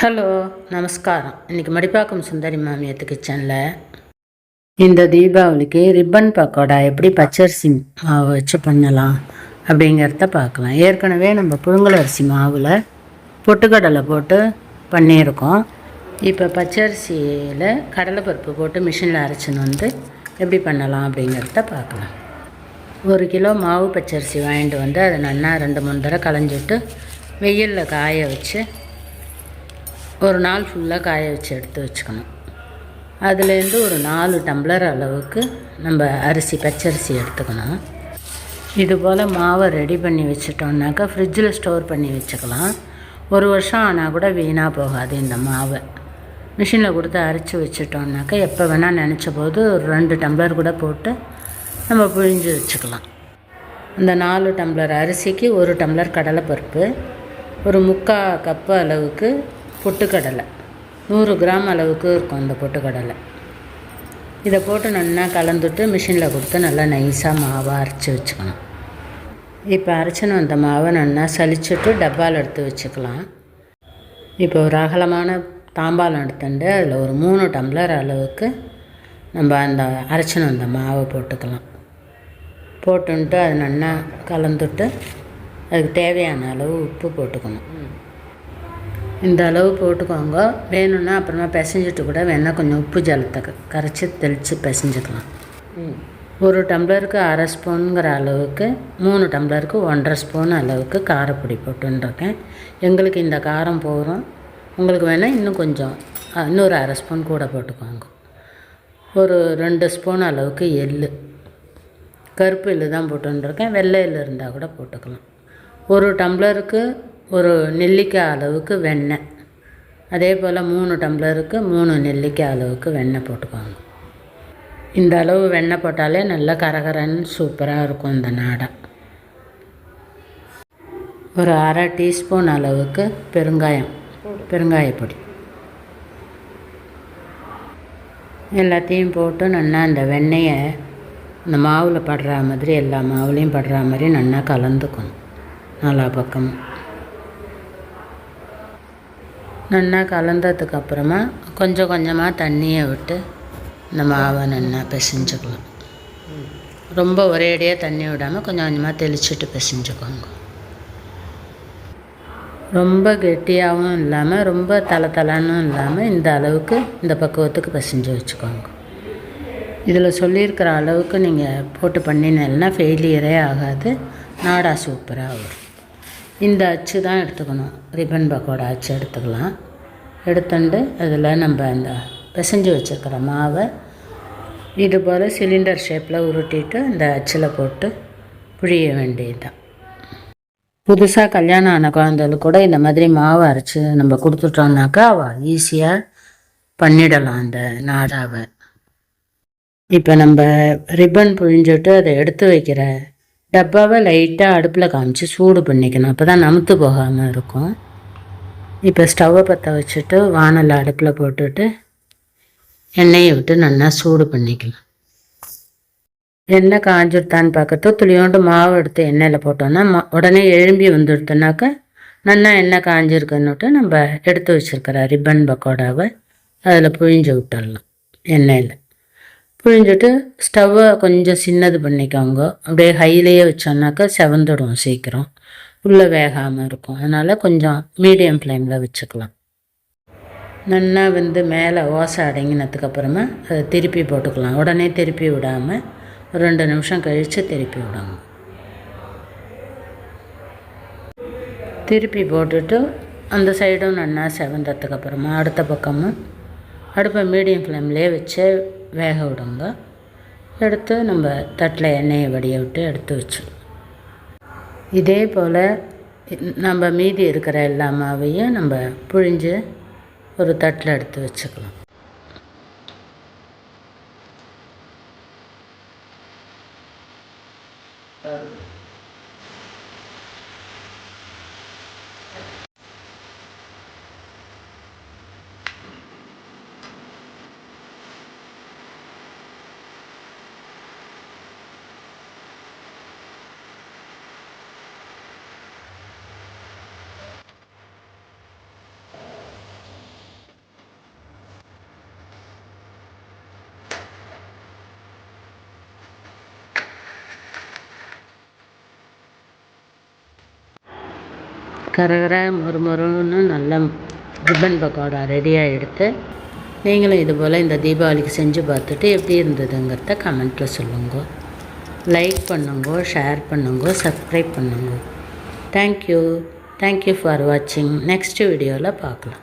Hello, நமஸ்காரம். இன்றைக்கி மடிப்பாக்கம் சுந்தரி மாமியத்து கிச்சனில் இந்த தீபாவளிக்கு ரிப்பன் பக்கோடா எப்படி பச்சரிசி மாவு வச்சு பண்ணலாம் அப்படிங்கிறத பார்க்கலாம். ஏற்கனவே நம்ம புழுங்கல் அரிசி மாவில் பொட்டுக்கடலை போட்டு பண்ணியிருக்கோம். இப்போ பச்சரிசியில் கடலைப்பருப்பு போட்டு மிஷினில் அரைச்சின்னு வந்து எப்படி பண்ணலாம் அப்படிங்கிறத பார்க்கலாம். 1 கிலோ மாவு பச்சரிசி வாங்கிட்டு வந்து அதை நல்லா 2-3 தடவை களைஞ்சிட்டு வெயிலில் காய வச்சு ஒரு நாள் ஃபுல்லாக காய வச்சு எடுத்து வச்சுக்கணும். அதுலேருந்து ஒரு 4 டம்ளர் அளவுக்கு நம்ம பச்சரிசி எடுத்துக்கணும். இதுபோல் மாவை ரெடி பண்ணி வச்சிட்டோம்னாக்கா ஃப்ரிட்ஜில் ஸ்டோர் பண்ணி வச்சுக்கலாம். 1 வருஷம் ஆனால் கூட வீணாக போகாது. இந்த மாவை மிஷினில் கொடுத்து அரைச்சி வச்சிட்டோம்னாக்கா எப்போ வேணால் நினச்ச போது ஒரு 2 டம்ளர் கூட போட்டு நம்ம புழிஞ்சு வச்சுக்கலாம். அந்த 4 டம்ளர் அரிசிக்கு 1 டம்ளர் கடலைப்பருப்பு, ஒரு 3/4 கப்பு அளவுக்கு பொட்டுக்கடலை, 100 கிராம் அளவுக்கு இருக்கும் அந்த பொட்டுக்கடலை. இதை போட்டு நல்லா கலந்துட்டு மிஷினில் கொடுத்து நல்லா நைஸாக மாவாக அரைச்சி வச்சுக்கணும். இப்போ அரைச்சின்னு வந்த மாவை நல்லா சலிச்சுட்டு டப்பாவில் எடுத்து வச்சுக்கலாம். இப்போ ஒரு அகலமான தாம்பாலம் எடுத்துட்டு அதில் ஒரு 3 டம்ளர் அளவுக்கு நம்ம அந்த அரைச்சின்னு வந்த மாவை போட்டுக்கலாம். போட்டுன்ட்டு அது நல்லா கலந்துட்டு அதுக்கு தேவையான அளவு உப்பு போட்டுக்கணும். இந்த அளவு போட்டுக்கோங்க. வேணும்னா அப்புறமா பிசைஞ்சிட்டு கூட வேணால் கொஞ்சம் உப்பு ஜலத்தை கரைச்சி தெளித்து பிசைஞ்சிக்கலாம். 1 டம்ளருக்கு 1/2 ஸ்பூனுங்கிற அளவுக்கு 3 டம்ளருக்கு 1/2 ஸ்பூன் அளவுக்கு காரப்பொடி போட்டுருக்கேன். எங்களுக்கு இந்த காரம் போகிறோம். உங்களுக்கு வேணால் இன்னும் கொஞ்சம் இன்னொரு 1/2 ஸ்பூன் கூட போட்டுக்கோங்க. ஒரு 2 ஸ்பூன் அளவுக்கு எள், கருப்பு எள் தான் போட்டுருக்கேன். வெள்ளை எள் இருந்தால் கூட போட்டுக்கலாம். 1 டம்ளருக்கு ஒரு நெல்லிக்காய் அளவுக்கு வெண்ணெய், அதே போல் 3 டம்ளருக்கு 3 நெல்லிக்காய் அளவுக்கு வெண்ணெய் போட்டுக்கோங்க. இந்த அளவு வெண்ணெய் போட்டாலே நல்லா கரகரன்னு சூப்பராக இருக்கும் இந்த நாடா. ஒரு 1/2 டீஸ்பூன் அளவுக்கு பெருங்காயப்பொடி எல்லாத்தையும் போட்டு நல்லா இந்த வெண்ணெயை இந்த மாவில் படுற மாதிரி எல்லா மாவுலேயும் படுற மாதிரி நல்லா கலந்துக்கணும். நாலா பக்கமும் நல்லா கலந்ததுக்கப்புறமா கொஞ்சம் கொஞ்சமாக தண்ணியை விட்டு இந்த மாவை நல்லா பிசைஞ்சுக்கலாம். ரொம்ப ஒரேடியாக தண்ணி விடாமல் கொஞ்சம் கொஞ்சமாக தெளிச்சுட்டு பிசைஞ்சுக்கோங்க. ரொம்ப கெட்டியாகவும் இல்லாமல் ரொம்ப தளன்னு இல்லாமல் இந்த அளவுக்கு இந்த பக்குவத்துக்கு பிசைஞ்சு வச்சுக்கோங்க. இதில் சொல்லியிருக்கிற அளவுக்கு நீங்கள் போட்டு பண்ணினீங்கன்னா ஃபெயிலியரே ஆகாது. நாடா சூப்பராக வரும். இந்த அச்சு தான் எடுத்துக்கணும். ரிப்பன் பக்கோடா அச்சு எடுத்துக்கலாம். எடுத்துட்டு அதில் நம்ம அந்த பிசைஞ்சு வச்சுருக்கிற மாவை இது போல் சிலிண்டர் ஷேப்பில் உருட்டிட்டு இந்த அச்சில் போட்டு புழிய வேண்டியது தான். புதுசாக கல்யாணம் ஆன குழந்தைகளுக்கு கூட இந்த மாதிரி மாவை அரைச்சி நம்ம கொடுத்துட்டோம்னாக்கா அவள் ஈஸியாக பண்ணிடலாம் அந்த நாடாவை. இப்போ நம்ம ரிப்பன் புழிஞ்சிட்டு அதை எடுத்து வைக்கிற டப்பாவை லைட்டாக அடுப்பில் காமிச்சு சூடு பண்ணிக்கணும். அப்போ தான் நமுத்து போகாமல் இருக்கும். இப்போ ஸ்டவ்வை பற்ற வச்சுட்டு வானல் அடுப்பில் போட்டுட்டு எண்ணெயை விட்டு நல்லா சூடு பண்ணிக்கலாம். எண்ணெய் காஞ்சிருத்தான்னு பார்க்கறது துளியோண்டு மாவு எடுத்து எண்ணெயில் போட்டோன்னா உடனே எழும்பி வந்துடுத்துனாக்கா நல்லா எண்ணெய் காஞ்சிருக்குன்னுட்டு நம்ம எடுத்து வச்சுருக்கிற ரிப்பன் பக்கோடாவை அதில் புழிஞ்சு விட்டுடலாம். எண்ணெயில் புழிஞ்சிட்டு ஸ்டவ்வை கொஞ்சம் சின்னது பண்ணிக்கோங்க. அப்படியே ஹையிலேயே வச்சோன்னாக்கா செவந்துடும் சீக்கிரம், உள்ளே வேகாமல் இருக்கும். அதனால் கொஞ்சம் மீடியம் ஃப்ளேமில் வச்சுக்கலாம். நல்லா மேலே ஓசை அடங்கினதுக்கப்புறமா அதை திருப்பி போட்டுக்கலாம். உடனே திருப்பி விடாமல் ஒரு 2 நிமிஷம் கழித்து திருப்பி விடுங்க. திருப்பி போட்டுட்டு அந்த சைடும் நல்லா செவந்ததுக்கப்புறமா அடுத்த பக்கமும் அடுப்பை மீடியம் ஃப்ளேம்லேயே வச்சு வேக விடுங்க. எடுத்து நம்ம தட்டில் எண்ணெயை வடிய விட்டு எடுத்து வச்சிடும். இதே போல் நம்ம மீதி இருக்கிற எல்லா மாவையும் நம்ம புழிஞ்சு ஒரு தட்டில் எடுத்து வச்சுக்கலாம். கரகர மொறுமொறுன்னு நல்ல ரிப்பன் பக்கோடா ரெடியாக எடுத்து நீங்களும் இதுபோல் இந்த தீபாவளிக்கு செஞ்சு பார்த்துட்டு எப்படி இருந்ததுங்கிறத கமெண்ட்டில் சொல்லுங்க. லைக் பண்ணுங்க, ஷேர் பண்ணுங்க, சப்ஸ்கிரைப் பண்ணுங்க. தேங்க்யூ ஃபார் வாட்சிங். நெக்ஸ்ட் வீடியோவில் பார்க்கலாம்.